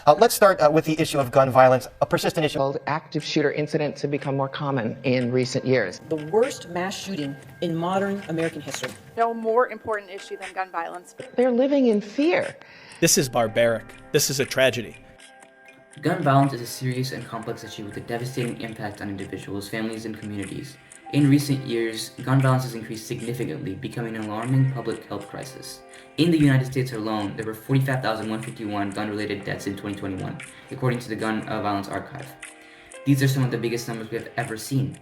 Let's start with the issue of gun violence, a persistent issue. Active shooter incidents have become more common in recent years. The worst mass shooting in modern American history. No more important issue than gun violence. They're living in fear. This is barbaric. This is a tragedy. Gun violence is a serious and complex issue with a devastating impact on individuals, families, and communities. In recent years, gun violence has increased significantly, becoming an alarming public health crisis. In the United States alone, there were 45,151 gun-related deaths in 2021, according to the Gun Violence Archive. These are some of the biggest numbers we have ever seen.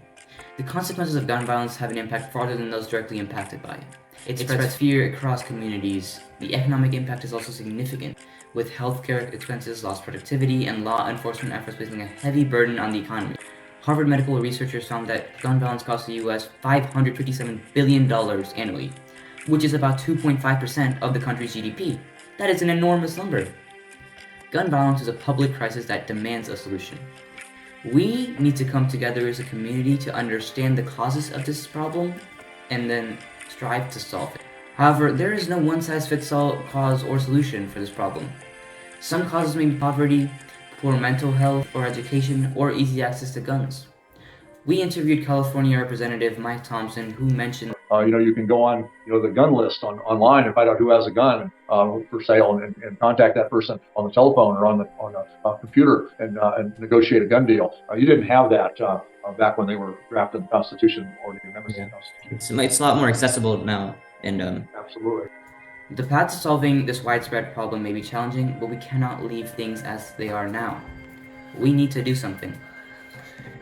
The consequences of gun violence have an impact farther than those directly impacted by it. It spreads fear across communities. The economic impact is also significant, with healthcare expenses, lost productivity, and law enforcement efforts placing a heavy burden on the economy. Harvard medical researchers found that gun violence costs the U.S. $557 billion annually, which is about 2.5% of the country's GDP. That is an enormous number. Gun violence is a public crisis that demands a solution. We need to come together as a community to understand the causes of this problem and then strive to solve it. However, there is no one-size-fits-all cause or solution for this problem. Some causes may be poverty, poor mental health or education, or easy access to guns. We interviewed California Representative Mike Thompson, who mentioned, you can go on, the gun list online and find out who has a gun for sale and contact that person on the telephone or on a computer and negotiate a gun deal. You didn't have that back when they were drafting the Constitution or the amendments to the Constitution. it's a lot more accessible now. And Absolutely. The path to solving this widespread problem may be challenging, but we cannot leave things as they are now. We need to do something.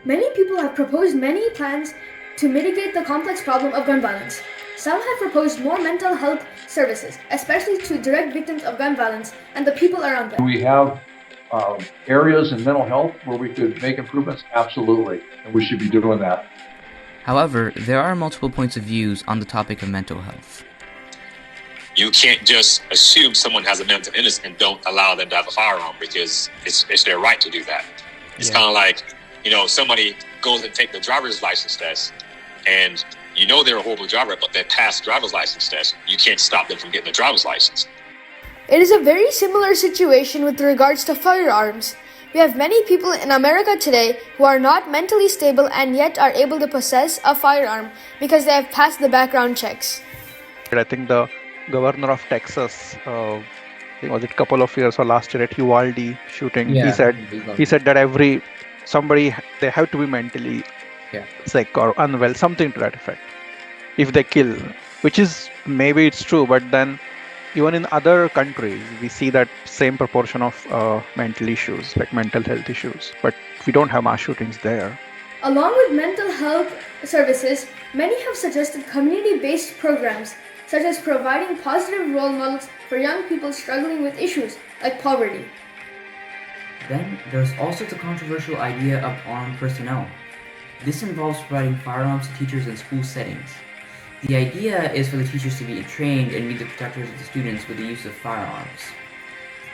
Many people have proposed many plans to mitigate the complex problem of gun violence. Some have proposed more mental health services, especially to direct victims of gun violence and the people around them. We have areas in mental health where we could make improvements? Absolutely, and we should be doing that. However, there are multiple points of views on the topic of mental health. You can't just assume someone has a mental illness and don't allow them to have a firearm because it's their right to do that. It's kind of like, somebody goes and take the driver's license test and they're a horrible driver, but they pass the driver's license test. You can't stop them from getting a driver's license. It is a very similar situation with regards to firearms. We have many people in America today who are not mentally stable and yet are able to possess a firearm because they have passed the background checks. I think the governor of Texas, was it a couple of years or last year at Uvalde shooting, he said that somebody, they have to be mentally sick or unwell, something to that effect, if they kill, which is, maybe it's true, but then even in other countries, we see that same proportion of mental issues, like mental health issues, but we don't have mass shootings there. Along with mental health services, many have suggested community-based programs, such as providing positive role models for young people struggling with issues like poverty. Then, there's also the controversial idea of armed personnel. This involves providing firearms to teachers in school settings. The idea is for the teachers to be trained and be the protectors of the students with the use of firearms.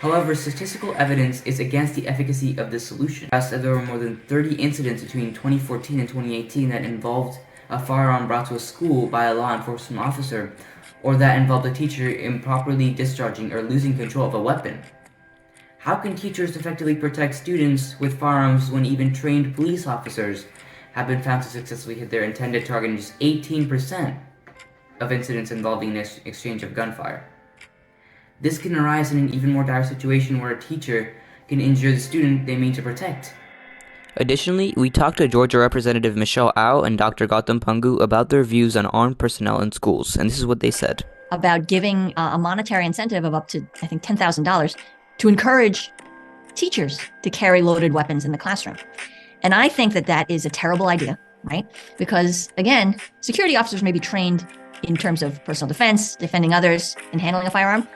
However, statistical evidence is against the efficacy of this solution, as there were more than 30 incidents between 2014 and 2018 that involved a firearm brought to a school by a law enforcement officer, or that involved a teacher improperly discharging or losing control of a weapon. How can teachers effectively protect students with firearms when even trained police officers have been found to successfully hit their intended target in just 18% of incidents involving an exchange of gunfire? This can arise in an even more dire situation where a teacher can injure the student they mean to protect. Additionally, we talked to Georgia Representative Michelle Au and Dr. Gautam Pangu about their views on armed personnel in schools, and this is what they said. About giving a monetary incentive of up to, I think, $10,000 to encourage teachers to carry loaded weapons in the classroom. And I think that that is a terrible idea, right? Because, again, security officers may be trained in terms of personal defense, defending others, and handling a firearm.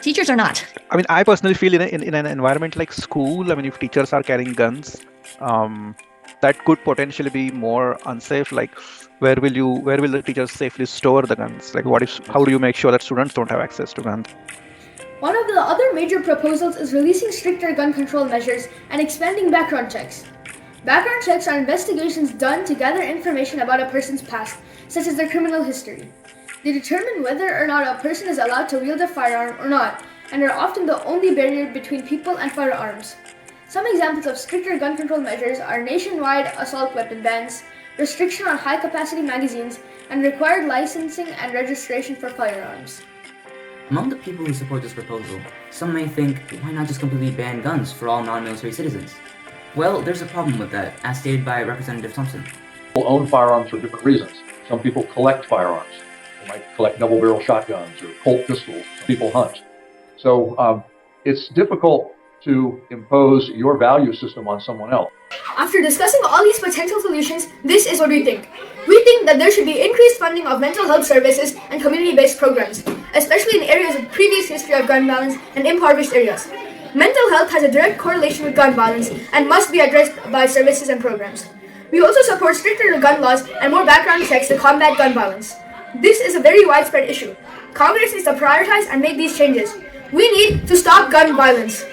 Teachers are not. I mean, I personally feel in an environment like school, if teachers are carrying guns, that could potentially be more unsafe. Like, where will the teachers safely store the guns? Like, how do you make sure that students don't have access to guns? One of the other major proposals is releasing stricter gun control measures and expanding background checks. Background checks are investigations done to gather information about a person's past, such as their criminal history. They determine whether or not a person is allowed to wield a firearm or not, and are often the only barrier between people and firearms. Some examples of stricter gun control measures are nationwide assault weapon bans, restriction on high-capacity magazines, and required licensing and registration for firearms. Among the people who support this proposal, some may think, why not just completely ban guns for all non-military citizens? Well, there's a problem with that, as stated by Representative Thompson. People own firearms for different reasons. Some people collect firearms. They might collect double-barrel shotguns or Colt pistols. Some people hunt. So it's difficult to impose your value system on someone else. After discussing all these potential solutions, this is what we think. We think that there should be increased funding of mental health services and community-based programs, especially in areas with previous history of gun violence and impoverished areas. Mental health has a direct correlation with gun violence and must be addressed by services and programs. We also support stricter gun laws and more background checks to combat gun violence. This is a very widespread issue. Congress needs to prioritize and make these changes. We need to stop gun violence.